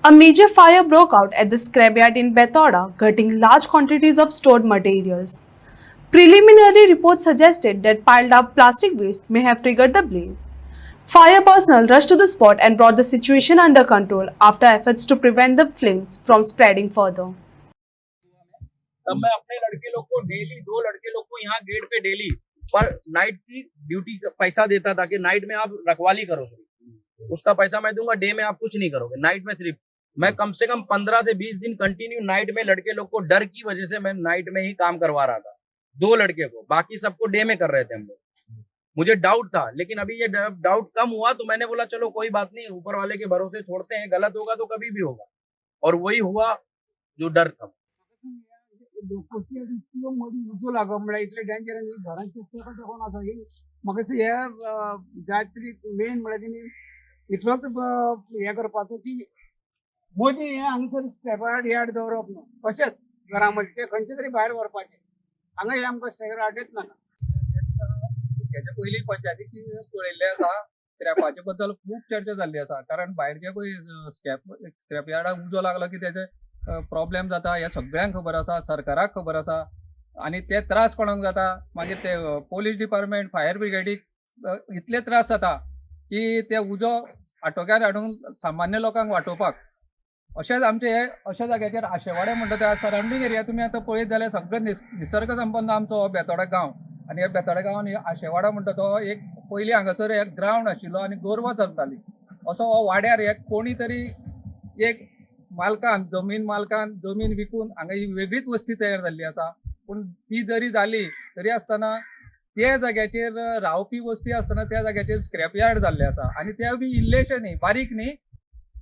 A major fire broke out at the scrapyard in Bethoda, gutting large quantities of stored materials. Preliminary reports suggested that piled up plastic waste may have triggered the blaze. Fire personnel rushed to the spot and brought the situation under control after efforts to prevent the flames from spreading further. तब मैं अपने लड़के लोग को daily 2 लड़के लोग को यहाँ गेट पे डेली पर नाइट की ड्यूटी पैसा देता था कि नाइट में आप रखवाली करोगे, उसका पैसा मैं दूंगा, डे में आप कुछ नहीं करोगे। नाइट में सिर्फ मैं कम से कम 15 से 20 दिन कंटिन्यू नाइट में लड़के लोग को डर की वजह से मैं नाइट में ही काम करवा रहा था। 2 लड़के को, बाकी सबको डे में कर रहे थे हम लोग। मुझे डाउट था, लेकिन अभी ये डाउट कम हुआ तो मैंने बोला चलो कोई बात नहीं, ऊपर वाले के भरोसे छोड़ते हैं, गलत होगा तो कभी भी होगा। और वही हुआ जो डर था। लोकप्रिय इतलो मदी उजो लागो म्हळ्यार इतले डेंजर आनी घरांचे तेका कोण आसा ही म्हाका दिसता हे जाय तरी मेन म्हळ्यार तेणी इतलोच हे करपाचो की मोदी हे हांगसर स्क्रॅप यार्ड दवरप न्हू, अशेंच घरा मध्ये ते खंयचे तरी भायर व्हरपाचे, हांगा हे आमकां स्क्रॅप यार्डच नाका। त्याच्या पहिली पंचायतीची पळयल्ले आसा, स्क्रॅपाचे बद्दल खूप चर्चा जाल्ली आसा, कारण भायरचे पळय स्क्रॅप यार्डाक उजो लागलो की त्याचे प्रॉब्लेम जाता हे सगळ्यांक खबर आसा, सरकाराक खबर आसा आणि ते त्रास कोणाक जाता, मागीर ते पोलीस डिपार्टमेंट, फायर ब्रिगेडीक इतले त्रास जाता की ते उजो आटोक्यात हाडून सामान्य लोकांक वाटोवपाक। अशेंच आमचे हे अशा जाग्याचेर आशेवाडे म्हणटा त्या सराउंडींग एरिया तुमी आतां पळयत जाल्यार सगळें निसर्ग संपन्न आमचो हो बेतोडा गांव, आनी हे बेतोडा गांवान आशेवाडा म्हणटा तो एक पयलीं हांगासर एक ग्रावंड आशिल्लो आनी गोरवां चरतालीं। असो हो वाड्यार एक कोणी तरी एक जमीन मालकान जमीन विकून हांगा ही वेगळीच वस्ती तयार जाल्ली आसा। पूण ती जरी जाली तरी आसतना त्या जाग्याचेर रावपी वस्ती आसतना त्या जाग्याचेर स्क्रॅप यार्ड जाल्ले आसा, आनी ते बी इल्लेशे न्ही, बारीक न्ही।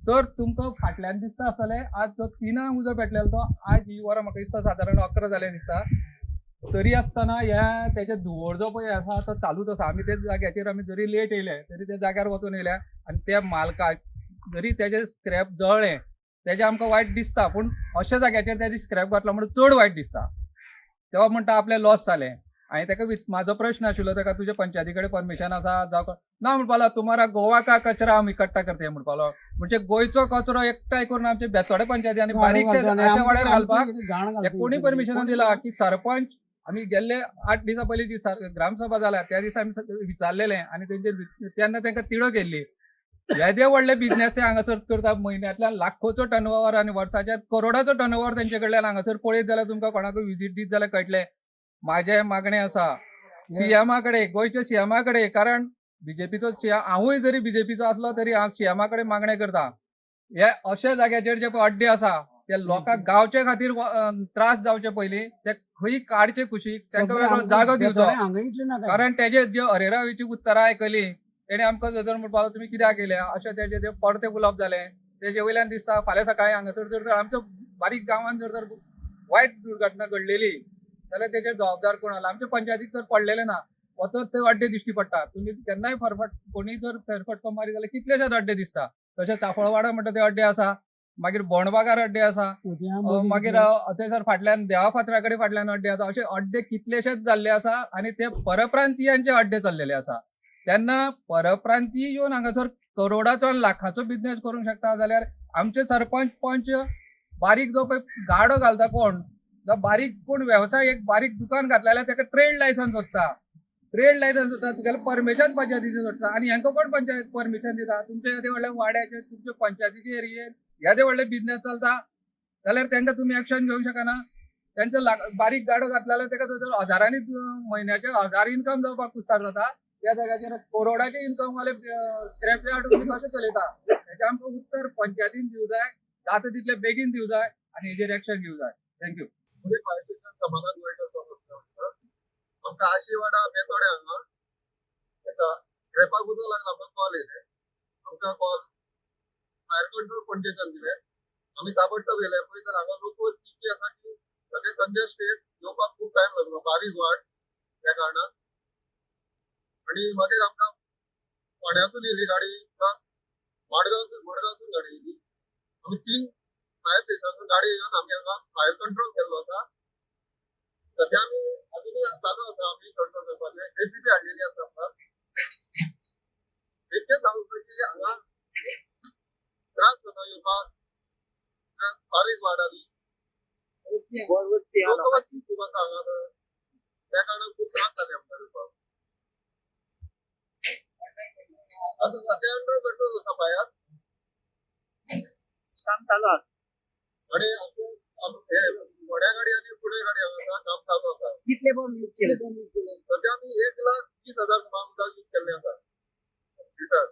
तर तुमकां फाटल्यान दिसता आसतलें आज जो 3 उजो पेटलेलो तो आज ही वरां म्हाका दिसता सादारण 11 जाले दिसता, तरी आसतना ह्या त्याचे धुंवर जो पळय आसा तो चालूच आसा। आमी ते जाग्याचेर आमी जरी लेट येयले तरी त्या जाग्यार वचून येयल्या आनी त्या मालकाक जरी तेजे स्क्रॅप जळ्ळें तेजे आमकां वायट दिसता, पूण अशा जाग्याचेर तेजे स्क्रॅप घातलो म्हणून चड वायट दिसता। तेव्हा म्हणटा आपलें लॉस जालें। हांवें ताका म्हाजो प्रश्न आशिल्लो ताका तुजे पंचायती कडेन परमिशन आसा जावं ना म्हणपालो तुम्हारा गोवा का कचरा हम इकट्ठा करते हैं म्हणपालो, म्हणजे गोंयचो कचरो एकठांय करून आमचे बेतोडे पंचायती आनी बारीकशे अशा वाड्यार घालपाक कोणी परमिशन दिला की सरपंच। आमी गेल्ले 8 दिसा पयलीं ग्रामसभा जाल्या त्या दिसा आमी विचारलेलें आनी तेंचेर तेन्ना तांकां तिडक येयल्ली। येदे व्हडले बिझनेस ते हांगासर करता, म्हयन्यांतल्यान लाखोचो टर्नओव्हर आनी वर्साच्या करोडाचो टर्नओव्हर तेंचे कडल्यान हांगासर पळयत जाल्यार तुमकां कोणाकूय विजीट दीत जाल्यार कळटलें। माझे मागणें आसा सीएमा कडेन, गोंयच्या सीएमा कडेन, कारण बीजेपीचो हांवूय जरी बीजेपीचो आसलो तरी हांव सीएमा कडेन मागणें करता, हे अशा जाग्याचेर जे अड्डे आसा ते लोकांक गावचे खातीर त्रास जावचे पयलीं ते खंय काडचे कुशीक, तांकां वेगळो जागो दिवचो। कारण तेजे ज्यो अरेरावेची उतरां आयकलीं तेणे आमकां जर म्हणपाक तुमी कित्याक केल्या अशें तेजे जे परते उलोवप जालें, तेजे वयल्यान दिसता फाल्यां सकाळीं हांगासर जर आमच्या बारीक गांवांत जर वायट दुर्घटना घडलेली जाल्यार तेजेर जबाबदार कोण आसला? आमच्या पंचायतीक तर पडलेले ना, वचत ते अड्डे दिश्टी पडटा। तुमी केन्नाय कोणी जर फेरफटको मारी जाल्यार कितलेशेच अड्डे दिसता। तशें चाफळवाडा म्हणटा ते अड्डे आसा, मागीर बोंडबागार अड्डे आसा, मागीर थंयसर फाटल्यान देवा फातरा कडेन फाटल्यान अड्डे आसा, अशे अड्डे कितलेशेच जाल्ले आसा आनी ते परप्रांतीयांचे अड्डे चल्लेले आसा। तेन्ना परप्रांतीय येवन हांगासर करोडाचो आनी लाखाचो बिझनेस करूंक शकता जाल्यार आमचे सरपंच पंच बारीक जो पळय गाडो घालता कोण, बारीक कोण वेवसाय एक बारीक दुकान घातलें जाल्यार ताका ट्रेड लायसन्स सोदता, ट्रेड लायसन्स सोदता, तुगेलें परमिशन पंचायतीचें सोदता, आनी हांकां कोण पंचायत परमिशन दिता? तुमचे येदे व्हडले वाड्याचे तुमचे पंचायतीचे एरियेन येदे व्हडले बिझनेस चलता जाल्यार तांकां तुमी एक्शन घेवंक शकना। तांचो बारीक गाडो घातलो जाल्यार ताका थंयसर हजारांनी म्हयन्याचे 1000 इन्कम जावपाक स्टार्ट जाता। त्या जाग्याचेर करोडाचे इन्कम वाले स्क्रॅप यार्ड तुमी कशें चलयता? हेजें आमकां उत्तर पंचायतीन दिवं जाय, जाता तितले बेगीन दिवं जाय आनी हेजेर एक्शन घेवं जाय। थँक्यू। समाधान आमकां आशीवाडा बेतोड्या हांगा एका स्क्रॅपाक उजो लागला म्हणून कॉल येयले, आमकां कॉल फायर कंट्रोल पणजेच्यान दिले। आमी ताबडतोब गेले, पळय तर हांगा लोक वस्ती इतली आसा की सगळे कंजेस्टेड, येवपाक खूब टायम लागलो, बारीक वाट त्या कारणान। आनी मागीर आमकां फोंड्यासून येयली गाडी प्लस मडगांवसून गाडी येयली। आमी 3 फायर स्टेशनासून गाडी येवन आमी हांगा फायर कंट्रोल केल्लो आसा। सध्या आमी अजुनूय चालू आसा आमी कंट्रोल करपाचें, जेसीबी हाडिल्ली आसा आमकां। इतकें सांगूंक जाय की हांगा त्रास जाता येवपाक, फारीक वाढावी लोकवस्ती खूप आसा हांगा त्या कारणान खूप त्रास जाले आमकां लोकांक. आता सध्या अंडर कंट्रोल आसा भायर काम चालू आहे. आणि हे व्हड्या गाडी आनी फुडें गाडी हांगा काम चालू आसा. कितले बॉम्ब यूज केले? सध्या आमी 1,20,000 उदक यूज केल्लें आसा लिटर.